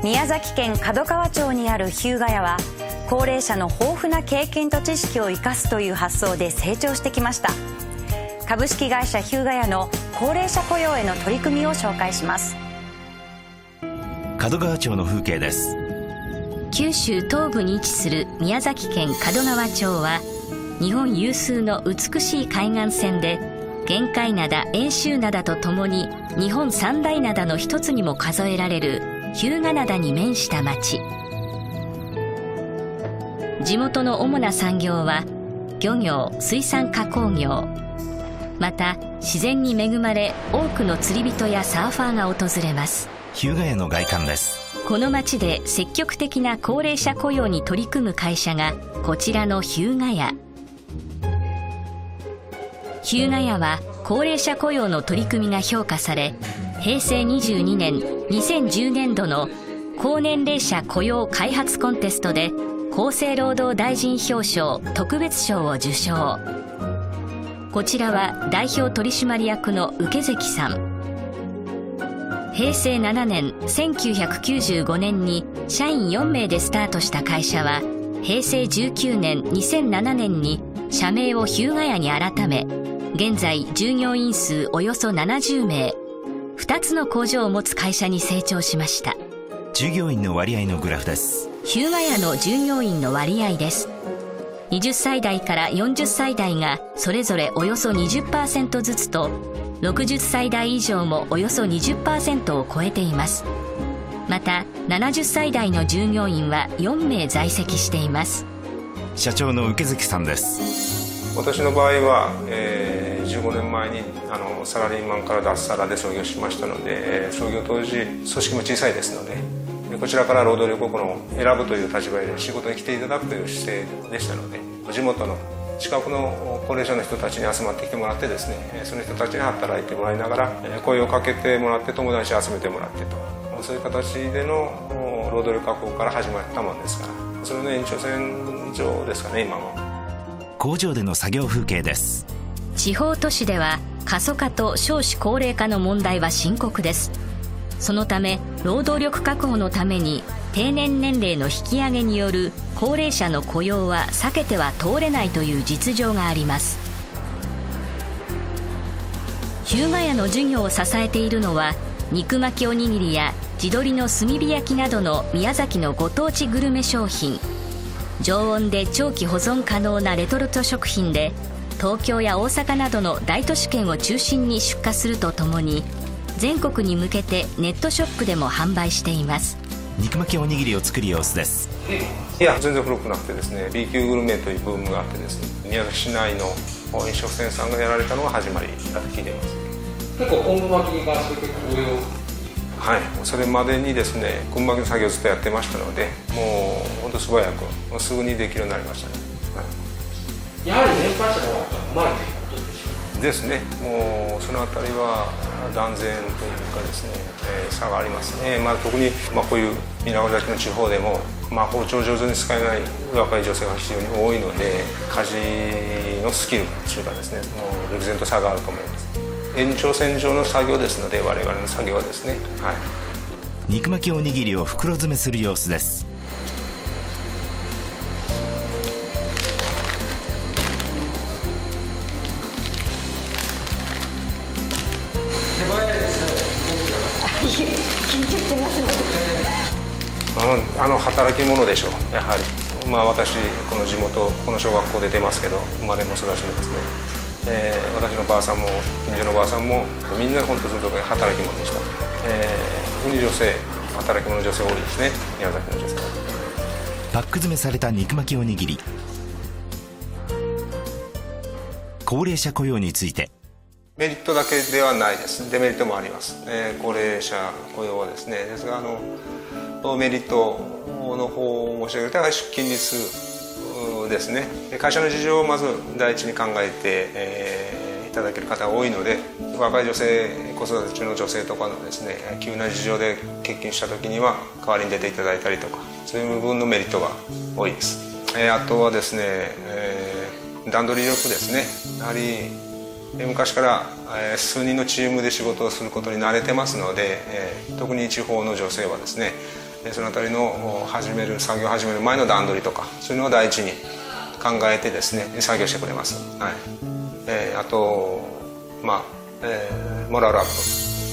宮崎県門川町にある日向屋は、高齢者の豊富な経験と知識を生かすという発想で成長してきました。株式会社日向屋の高齢者雇用への取り組みを紹介します。門川町の風景です。九州東部に位置する宮崎県門川町は、日本有数の美しい海岸線で、玄界灘、遠州灘とともに日本三大灘の一つにも数えられる日向灘に面した町。地元の主な産業は漁業、水産加工業。また自然に恵まれ、多くの釣り人やサーファーが訪れます。日向屋の外観です。この町で積極的な高齢者雇用に取り組む会社がこちらの日向屋。日向屋は高齢者雇用の取り組みが評価され、平成22年2010年度の高年齢者雇用開発コンテストで厚生労働大臣表彰特別賞を受賞。こちらは代表取締役の請関さん。平成7年1995年に社員4名でスタートした会社は、平成19年2007年に社名を日向屋に改め、現在従業員数およそ70名、2つの工場を持つ会社に成長しました。従業員の割合のグラフです。日向屋の従業員の割合です。20歳代から40歳代がそれぞれおよそ 20% ずつと、60歳代以上もおよそ 20% を超えています。また70歳代の従業員は4名在籍しています。社長の請関さんです。私の場合は、15年前にサラリーマンから脱サラで創業しましたので、創業当時組織も小さいですので、こちらから労働力を選ぶという立場で仕事に来ていただくという姿勢でしたので、地元の近くの高齢者の人たちに集まってきてもらってですね、その人たちに働いてもらいながら、声をかけてもらって友達集めてもらってと、そういう形での労働力確保から始まったものですから、それの延長線上ですかね。今も工場での作業風景です。地方都市では過疎化と少子高齢化の問題は深刻です。そのため労働力確保のために定年年齢の引き上げによる高齢者の雇用は避けては通れないという実情があります。日向屋の事業を支えているのは、肉巻きおにぎりや地鶏の炭火焼きなどの宮崎のご当地グルメ商品、常温で長期保存可能なレトルト食品で、東京や大阪などの大都市圏を中心に出荷するとともに、全国に向けてネットショップでも販売しています。肉巻きおにぎりを作る様子です。いや、全然古くなくてですね、 B 級グルメというブームがあってですね、宮崎市内の飲食店さんがやられたのが始まりだと聞いています。結構昆布巻きに関して結構応用、はい、それまでにですね、昆布巻きの作業をずっとやってましたので、もう本当素早く、もうすぐにできるようになりましたね。はい、やはり年配者の方がうまいということでしょうか。ですね。もうそのあたりは断然というかですね、差がありますね。特に、こういう稲崎の地方でも、包丁を上手に使えない若い女性が非常に多いので、家事のスキルというかですね、もう歴然と差があると思います。延長線上の作業ですので、我々の作業はですね、はい、肉巻きおにぎりを袋詰めする様子です。働き者でしょう、やはり。私この地元、この小学校で出ますけど、生まれも育ちもですね、私のばあさんも近所のばあさんもみんな本当にその時働き者でした。特に女性、働き者の女性多いですね、宮崎の女性。パック詰めされた肉巻きおにぎり。高齢者雇用について。メリットだけではないです。デメリットもあります。高齢者雇用はですね、ですがメリットの方を申し上げると、出勤日数ですね。会社の事情をまず第一に考えて、いただける方が多いので、若い女性、子育て中の女性とかのですね、急な事情で欠勤した時には代わりに出ていただいたりとか、そういう部分のメリットが多いです。あとはですね、段取り力ですね。やはり昔から数人のチームで仕事をすることに慣れてますので、特に地方の女性はですね、そのあたりの作業を始める前の段取りとか、そういうのを第一に考えてですね作業してくれます。はい。あとモラルアッ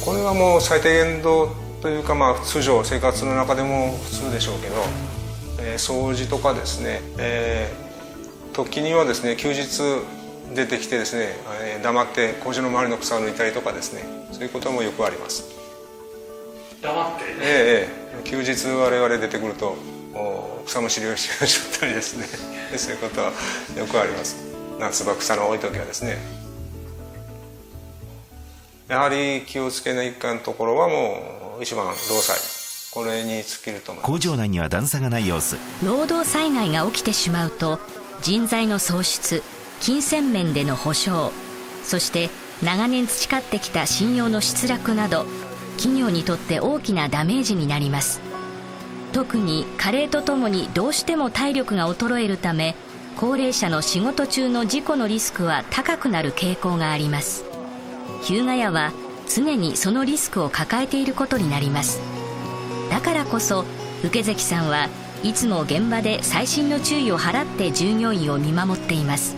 プ、これはもう最低限度というか、通常生活の中でも普通でしょうけど、掃除とかですね、時にはですね休日出てきてですね、黙って工場の周りの草を抜いたりとかですね、そういうこともよくあります。黙って、休日我々出てくると草むしりをしてしまったりですねそういうことはよくあります。夏場草の多い時はですね、やはり気をつけないかんところはもう一番労災、これに尽きると思います。工場内には段差がない様子。労働災害が起きてしまうと、人材の喪失、金銭面での補償、そして長年培ってきた信用の失落など、企業にとって大きなダメージになります。特に加齢とともにどうしても体力が衰えるため、高齢者の仕事中の事故のリスクは高くなる傾向があります。日向屋は常にそのリスクを抱えていることになります。だからこそ請関さんはいつも現場で細心の注意を払って従業員を見守っています。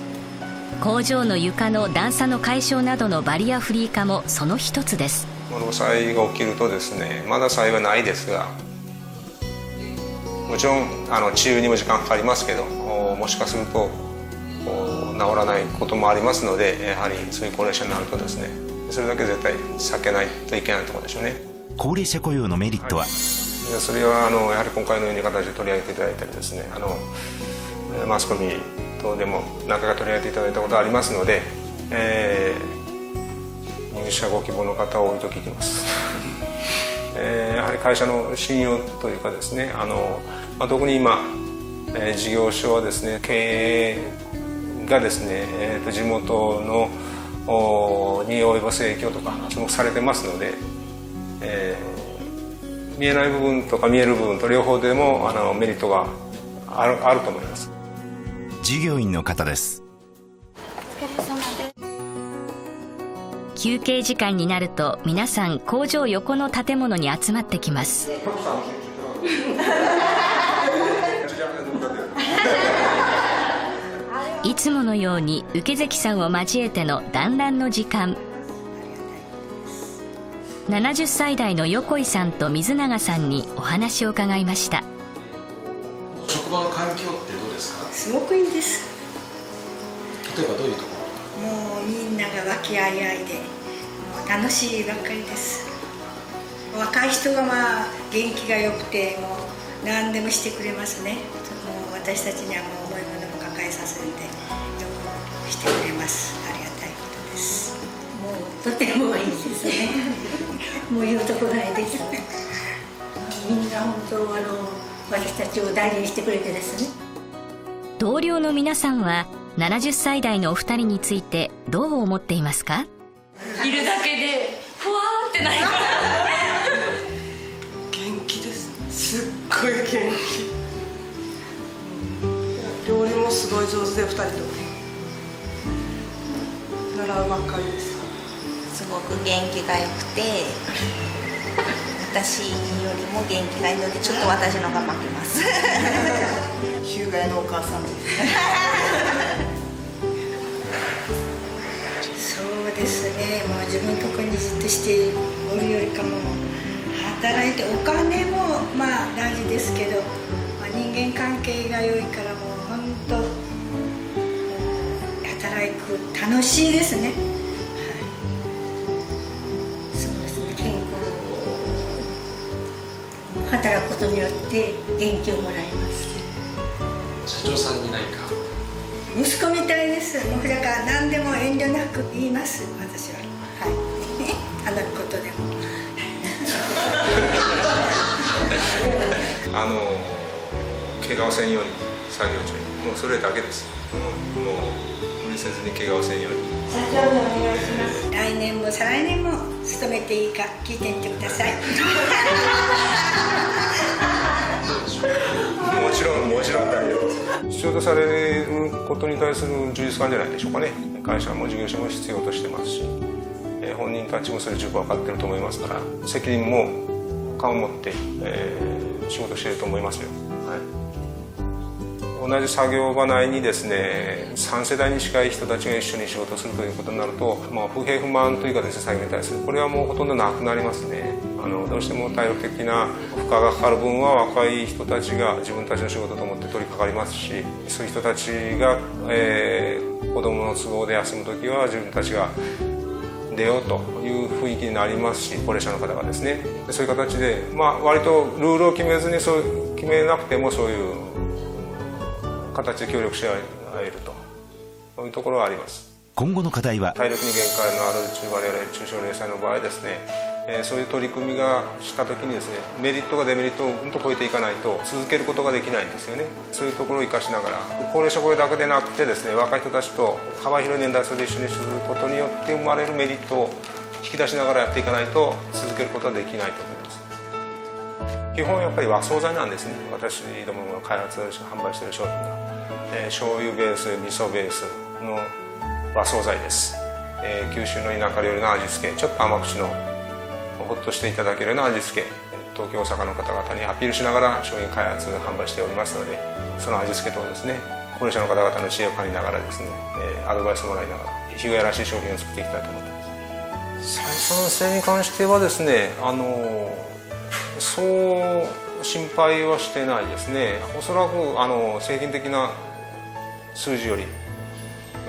工場の床の段差の解消などのバリアフリー化もその一つです。労災が起きるとですね、まだ災害はないですが、もちろん治癒にも時間かかりますけど、もしかすると治らないこともありますので、やはりそういう高齢者になるとですね、それだけ絶対避けないといけないところでしょうね。高齢者雇用のメリットは、それはやはり今回のように形で取り上げていただいたりですね、マスコミ等でも何回か取り上げていただいたことがありますので、入社ご希望の方多いと聞いていますやはり会社の信用というかですね、特に今、事業所はですね、経営がですね、地元のに及ぼす影響とか注目されてますので、見えない部分とか見える部分と両方でもメリットがあると思います。従業員の方です。休憩時間になると皆さん工場横の建物に集まってきます。いつものように請関さんを交えての団らんの時間。70歳代の横井さんと水永さんにお話を伺いました。職場の環境ってどうですか？すごくいいです。例えばどういうところ？もうみんなが和気あいあいで、もう楽しいばっかりです。若い人が元気が良くて、もう何でもしてくれますね。もう私たちにはもう重いものも抱えさせてよくしてくれます。ありがたいことです。もうとてもいいですねもう言うとこないですみんな本当私たちを大事にしてくれてですね。同僚の皆さんは70歳代のお二人についてどう思っていますか？いるだけでふわーってなります元気です。すっごい元気。料理もすごい上手で、2人と習うばっかりです。すごく元気が良くて、私よりも元気がいいので、ちょっと私のが負けます日向屋のお母さんですそうですね、もう自分のところにじっとしておるよりかも働いて、お金も大事ですけど、人間関係が良いから、もう本当働く楽しいですね。そうですね、健康働くことによって元気をもらいます。社長さんに何か？息子みたいです。もうだから何でも遠慮なく言います、私は。はいあのことでも怪我をせんように作業中に、もうそれだけです。もう無理せずに怪我をせんように。社長にお願いします。来年も再来年も勤めていいか聞いてみてくださいもちろん大丈夫です。必要とされることに対する充実感じゃないでしょうかね。会社も事業所も必要としてますし、本人たちもそれ十分分かってると思いますから、責任も勘を持って、仕事していると思いますよ。同じ作業場内にですね、3世代に近い人たちが一緒に仕事するということになると、不平不満というかですね、作業に対するこれはもうほとんどなくなりますね。どうしても体力的な負荷がかかる分は若い人たちが自分たちの仕事と思って取り掛かりますし、そういう人たちが、子供の都合で休む時は自分たちが出ようという雰囲気になりますし、高齢者の方がですね、そういう形で、割とルールを決めずに決めなくてもそういう形で協力し合えるというところはあります。今後の課題は、体力に限界のある我々中小零細の場合ですね、そういう取り組みがした時にですね、メリットがデメリットを超えていかないと続けることができないんですよね。そういうところを生かしながら、高齢者雇用だけでなくてですね、若い人たちと幅広い年代層で一緒にすることによって生まれるメリットを引き出しながらやっていかないと続けることはできないと思います。基本やっぱり和惣菜なんですね。私どもが開発販売している商品が、醤油ベース、味噌ベースの和惣菜です。九州の田舎料理の味付け、ちょっと甘口のほっとしていただけるような味付け、東京大阪の方々にアピールしながら商品開発販売しておりますので、その味付けとですね、高齢者の方々の知恵を借りながらですね、アドバイスをもらいながら日替らしい商品を作っていきたいと思っています。採算性に関してはですね、そう心配はしてないですね。おそらく平均的な数字より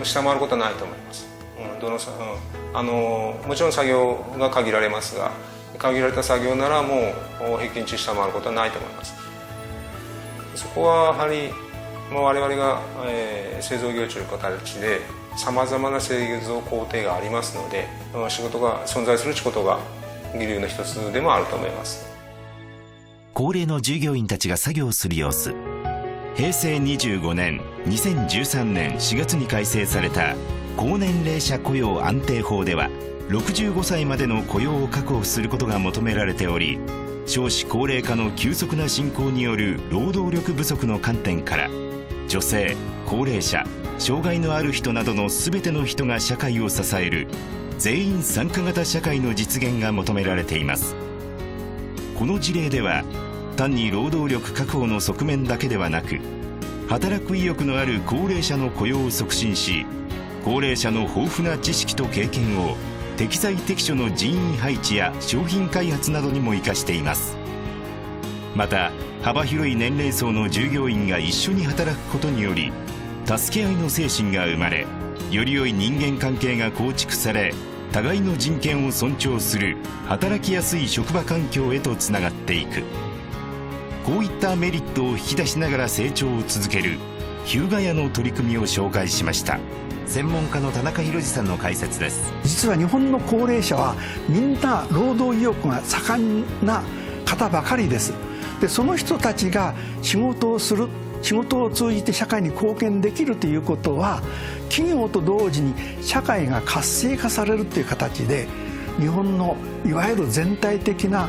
下回ることはないと思います。もちろん作業が限られますが、限られた作業ならもう平均値下回ることはないと思います。そこはやはり我々が、製造業という形でさまざまな製造工程がありますので、仕事が存在することが技量の一つでもあると思います。高齢の従業員たちが作業する様子。平成25年2013年4月に改正された高年齢者雇用安定法では、65歳までの雇用を確保することが求められており、少子高齢化の急速な進行による労働力不足の観点から、女性、高齢者、障害のある人などの全ての人が社会を支える全員参加型社会の実現が求められています。この事例では、単に労働力確保の側面だけではなく、働く意欲のある高齢者の雇用を促進し、高齢者の豊富な知識と経験を適材適所の人員配置や商品開発などにも生かしています。また、幅広い年齢層の従業員が一緒に働くことにより、助け合いの精神が生まれ、より良い人間関係が構築され、互いの人権を尊重する働きやすい職場環境へとつながっていく。こういったメリットを引き出しながら成長を続ける日向屋の取り組みを紹介しました。専門家の田中博さんの解説です。実は日本の高齢者はみんな労働意欲が盛んな方ばかりです。で、その人たちが仕事をする、仕事を通じて社会に貢献できるということは、企業と同時に社会が活性化されるという形で、日本のいわゆる全体的な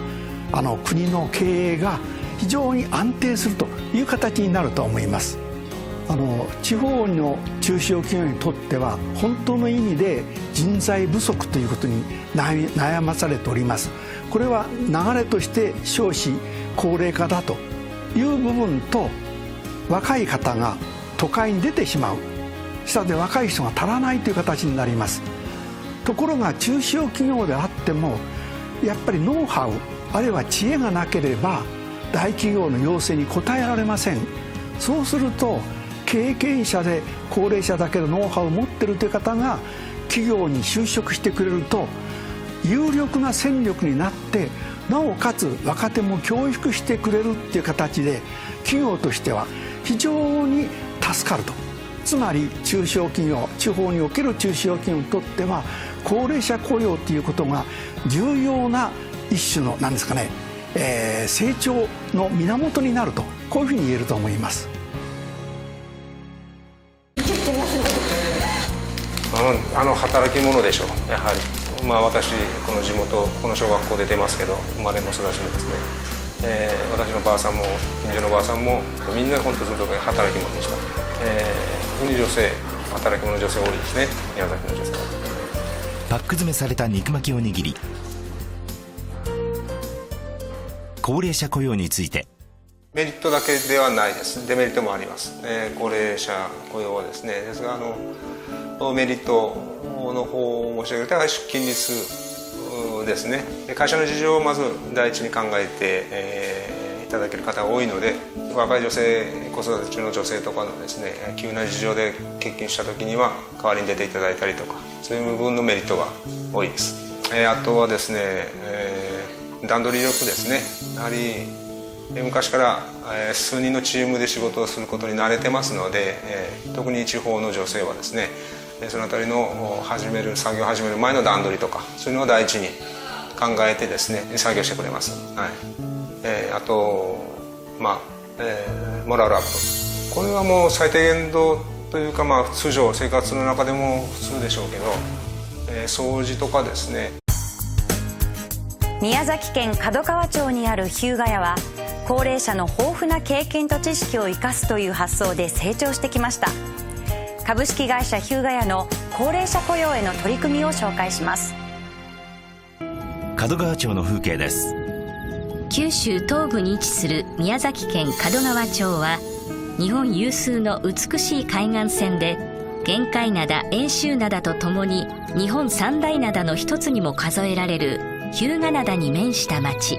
国の経営が非常に安定するという形になると思います。地方の中小企業にとっては本当の意味で人材不足ということに悩まされております。これは流れとして少子高齢化だという部分と、若い方が都会に出てしまう、下で若い人が足らないという形になります。ところが中小企業であっても、やっぱりノウハウあるいは知恵がなければ大企業の要請に応えられません。そうすると、経験者で高齢者だけのノウハウを持っているという方が企業に就職してくれると、有力な戦力になって、なおかつ若手も教育してくれるっていう形で、企業としては非常に助かると。つまり中小企業、地方における中小企業にとっては、高齢者雇用ということが重要な一種の何ですかね、成長の源になると、こういうふうに言えると思います。働き者でしょう、やはり。私この地元、この小学校で出ますけど、生まれも育ちもですね、私のばあさんも近所のばあさんもみんな本当ずっと働き者でした。女性、働き者女性多いですね、宮崎の女性は。パック詰めされた肉巻きおにぎり。高齢者雇用についてメリットだけではないです。デメリットもあります。高齢者雇用はですね、ですがメリットの方を申し上げると出勤日数ですね。会社の事情をまず第一に考えて、いただける方が多いので、若い女性、子育て中の女性とかのですね、急な事情で欠勤した時には代わりに出ていただいたりとか、そういう部分のメリットが多いです。あとはですね、段取り力ですね。やはり昔から数人のチームで仕事をすることに慣れてますので、特に地方の女性はですね、そのあたりの作業を始める前の段取りとか、そういうのを第一に考えてですね、作業してくれます。はい。あとモラルアップ、これはもう最低限度というか、通常生活の中でも普通でしょうけど、掃除とかですね。宮崎県門川町にある日向屋は、高齢者の豊富な経験と知識を生かすという発想で成長してきました。株式会社日向屋の高齢者雇用への取り組みを紹介します。門川町の風景です。九州東部に位置する宮崎県門川町は、日本有数の美しい海岸線で、玄界灘、遠州灘とともに日本三大灘の一つにも数えられる日向灘に面した町。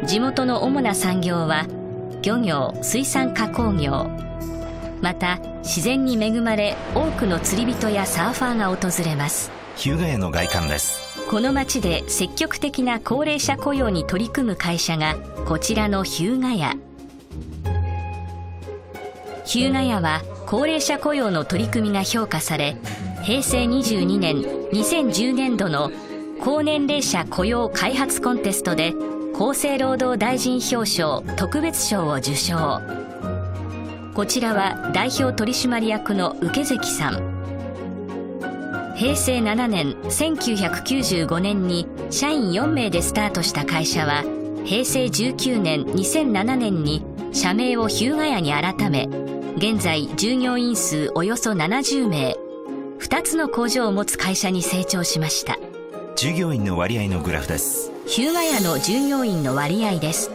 地元の主な産業は漁業、水産加工業。また自然に恵まれ、多くの釣り人やサーファーが訪れます。日向屋の外観です。この町で積極的な高齢者雇用に取り組む会社がこちらの日向屋。日向屋は高齢者雇用の取り組みが評価され、平成22年2010年度の高年齢者雇用開発コンテストで厚生労働大臣表彰特別賞を受賞。こちらは代表取締役の請関さん。平成7年1995年に社員4名でスタートした会社は、平成19年2007年に社名を日向屋に改め、現在従業員数およそ70名、2つの工場を持つ会社に成長しました。従業員の割合のグラフです。日向屋の従業員の割合です。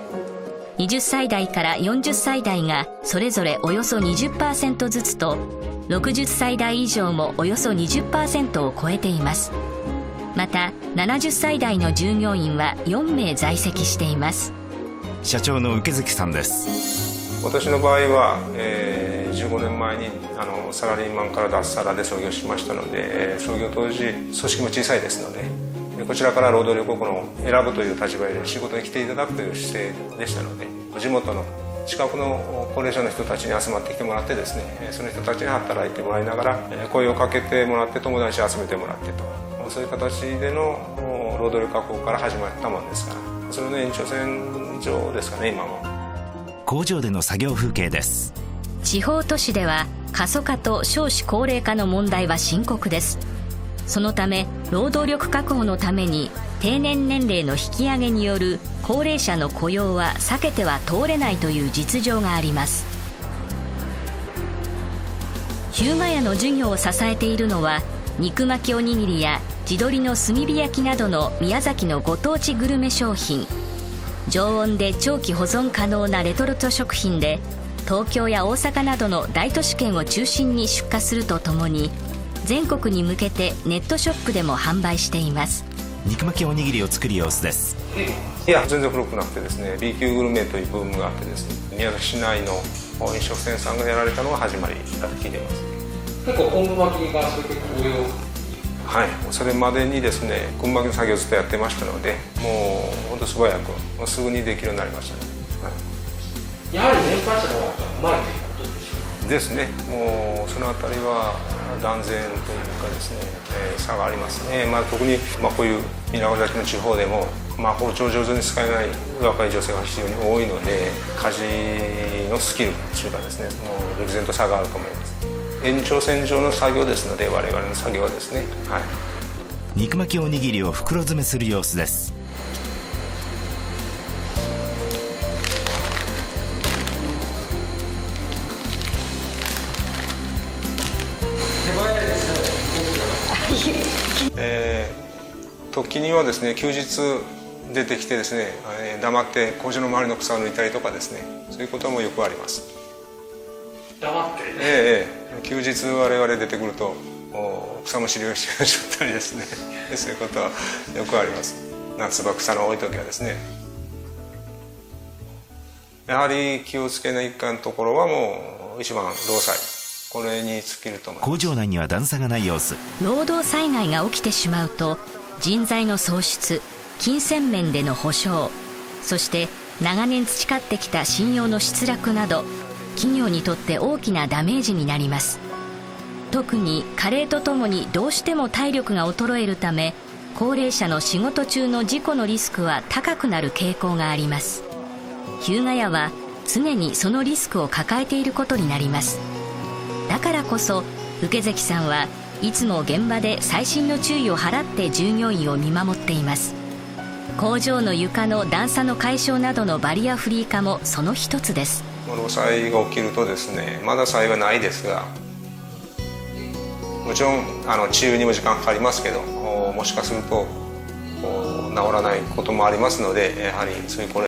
20歳代から40歳代がそれぞれおよそ 20% ずつと、60歳代以上もおよそ 20% を超えています。また70歳代の従業員は4名在籍しています。社長の請関さんです。私の場合は、15年前にサラリーマンから脱サラで創業しましたので、創業当時組織も小さいですので、こちらから労働力を選ぶという立場で仕事に来ていただくという姿勢でしたので、地元の近くの高齢者の人たちに集まってきてもらってですね、その人たちに働いてもらいながら、声をかけてもらって友達を集めてもらってと、そういう形での労働力確保から始まったものですから、それの延長線上ですかね。今も工場での作業風景です。地方都市では過疎化と少子高齢化の問題は深刻です。そのため労働力確保のために定年年齢の引き上げによる高齢者の雇用は避けては通れないという実情があります。日向屋の事業を支えているのは、肉巻きおにぎりや地鶏の炭火焼きなどの宮崎のご当地グルメ商品、常温で長期保存可能なレトルト食品で、東京や大阪などの大都市圏を中心に出荷するとともに、全国に向けてネットショップでも販売しています。肉巻きおにぎりを作る様子です。いや、全然古くなくてですね、 B 級グルメというブームがあってですね、宮崎市内の飲食店さんがやられたのが始まりだと聞いています。結構昆布巻きに関する応用、はい、それまでにですね、昆布巻きの作業をずっとやってましたので、もう本当素早く、もうすぐにできるようになりましたね。はい、やはり年配者の方がうまいということでしょうですね。もうそのあたりは断然というかですね、差がありますね。特に、こういう稲崎の地方でも、包丁を上手に使えない若い女性が非常に多いので、家事のスキルというかですね、もう歴然と差があると思います。延長線上の作業ですので、我々の作業はですね、はい、肉巻きおにぎりを袋詰めする様子です。時にはですね、休日出てきてですね、黙って工場の周りの草を抜いたりとかですね、そういうこともよくあります。黙って、休日我々出てくると草むしりをしちゃったりですねそういうことはよくあります。夏場草の多い時はですね。やはり気をつけないかんところはもう一番労災、これに尽きると思います。工場内には段差がない様子。労働災害が起きてしまうと、人材の喪失、金銭面での補償、そして長年培ってきた信用の失落など、企業にとって大きなダメージになります。特に加齢とともにどうしても体力が衰えるため、高齢者の仕事中の事故のリスクは高くなる傾向があります。日向屋は常にそのリスクを抱えていることになります。だからこそ請関さんはいつも現場で細心の注意を払って従業員を見守っています。工場の床の段差の解消などのバリアフリー化もその一つです。労災が起きるとですね、まだ災害ないですが、もちろん治癒にも時間かかりますけど、もしかすると治らないこともありますので、やはりそういう